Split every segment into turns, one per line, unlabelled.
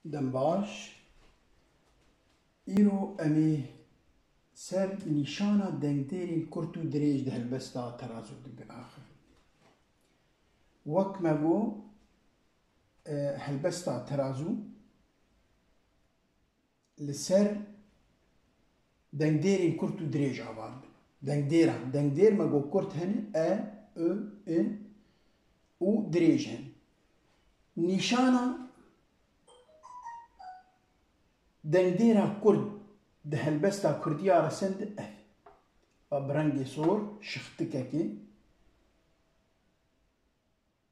دنباش ایرو امی سر نیشانا دنگدیرین کرتو دریج ده هلبستا ترازو دبی آخر وک مگو هلبستا ترازو لسر دنگدیرین کرتو دریج آباد دنگدیر مگو کرت هن او دریج هن نیشانا دنگدیرا کرد ده هلبستا کردیا رسند و برنگی صور شختککی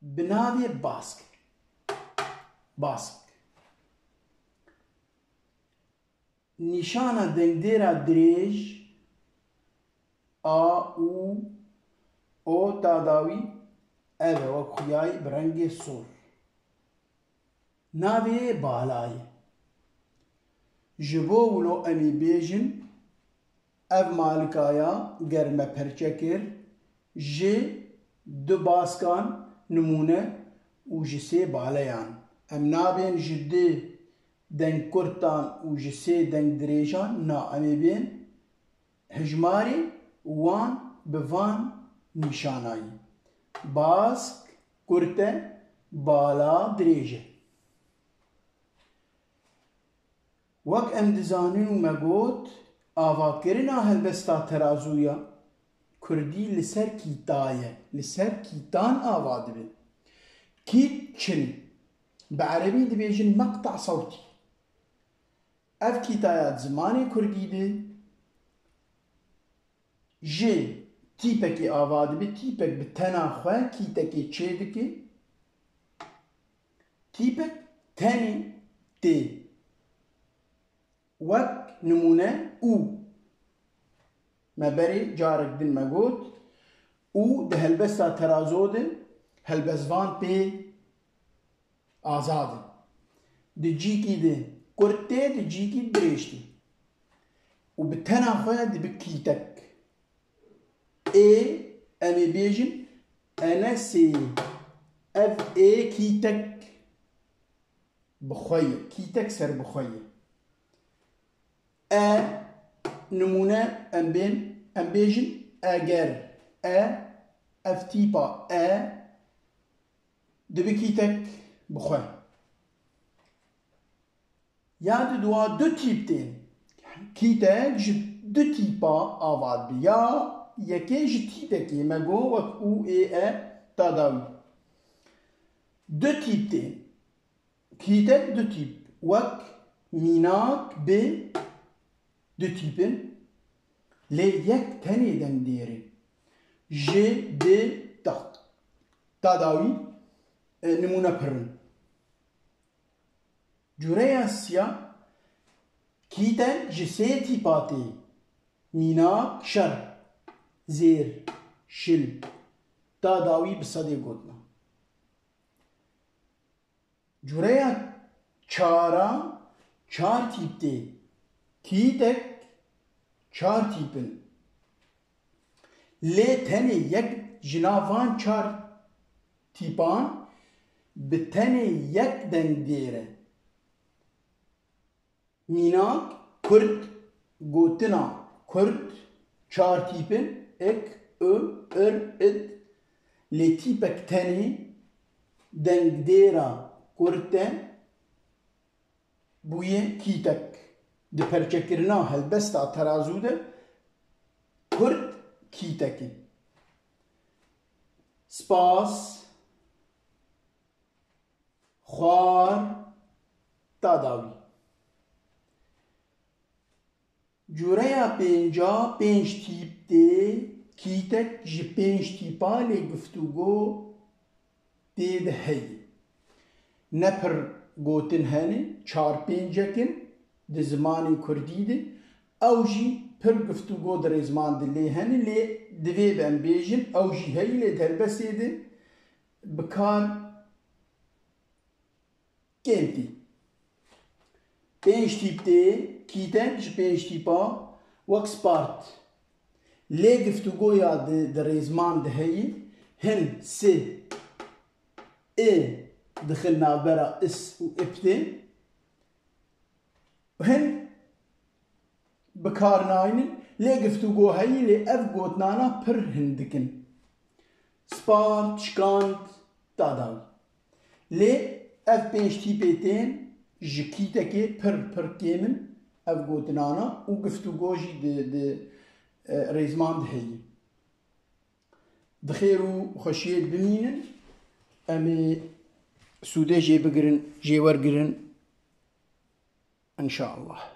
بناوی باسک نیشانا دنگدیرا دریج او تاداوی و خویای برنگی صور ناوی بالای جبو ولو امی بیجن اف مالکایا گرمه پرچکر جی دو باسکان نمونه و جسی بالیان ام نابین جدی دنگ کرتان و جسی دنگ دریجان نا امی بین هجماری وان بوان نشانایی باسک کرته بالا دریجه وک ام دزانین و مگوت آواکرنا هلبستا ترازویا کردی لسر کیتایه لسر کیتان آواد بی کیت چن بعربی دبیجن مقطع صوتی اف کیتایات زمانی کردی دی جی تیپکی آواد بی تیپک بتنا خواه کیتکی چه دکی تیپک تنی دی وك نمونه مبري جارك دين مقود ده هلبستا ترازود هلبسوان بي آزاد دي جيكي دي كورتي دي جيكي دريشتي وبتنا خويا دي بكيتك امي بيجن انا سي اف كيتك بخويا كيتك سر بخويا نمونه ام بیجن اگر اف تیپا دبی کیتک بخواه یا دو تیپ دین کیتک جی دو تیپا آواد بی یا یکی جی تیپکی مگو وک او تاداوی دو تیپ دین کیتک دو تیپ وک میناک به دو تیپن لی یک تنی دن دیره جی دی تاداوی نمونه پرن جوره سیا کیتن جی سی تیپاتی میناک شر زیر شل تاداوی بصدی گودنا جوره چار تیپ دی کیتک چار تیپن لی تنی یک جنافان چار تیپان به تنی یک دنگ دیره میناک کرد گوتنا کرد چار تیپن لی تیپک تنی دنگ دیره کرده بوی کیتک دی پرچکرنا هلبستا ترازو ده کرد کیتکی سپاس خوار تاداوی جوره پنج تیپ ده کیتک جی 5 تیپا لی گفتگو ده هی نپر گوتن هنه 4-5 ده زمانی کردی ده او جی پر گفتگو در زمان دلی هنه لی دوی بن بیجن او جی هی لی دربسی ده بکار کمتی 5 تیپ ده کیتن جی 5 تیپا وک سپارت لی گفتگو یا در زمان ده هی هن سه دخلنا برا اس و ابتين هن بكارناين لي گفتگو هایی لي اف گوتنانا پر هندکن سپار تشکانت دادال لي اف بینش تیپیتین جكيتكي پر كيمن اف گوتنانا و گفتگو جي د ريزمان دهي بخير وخشيت بمينن امي سودي جي بقرن جي ورقرن ان شاء الله.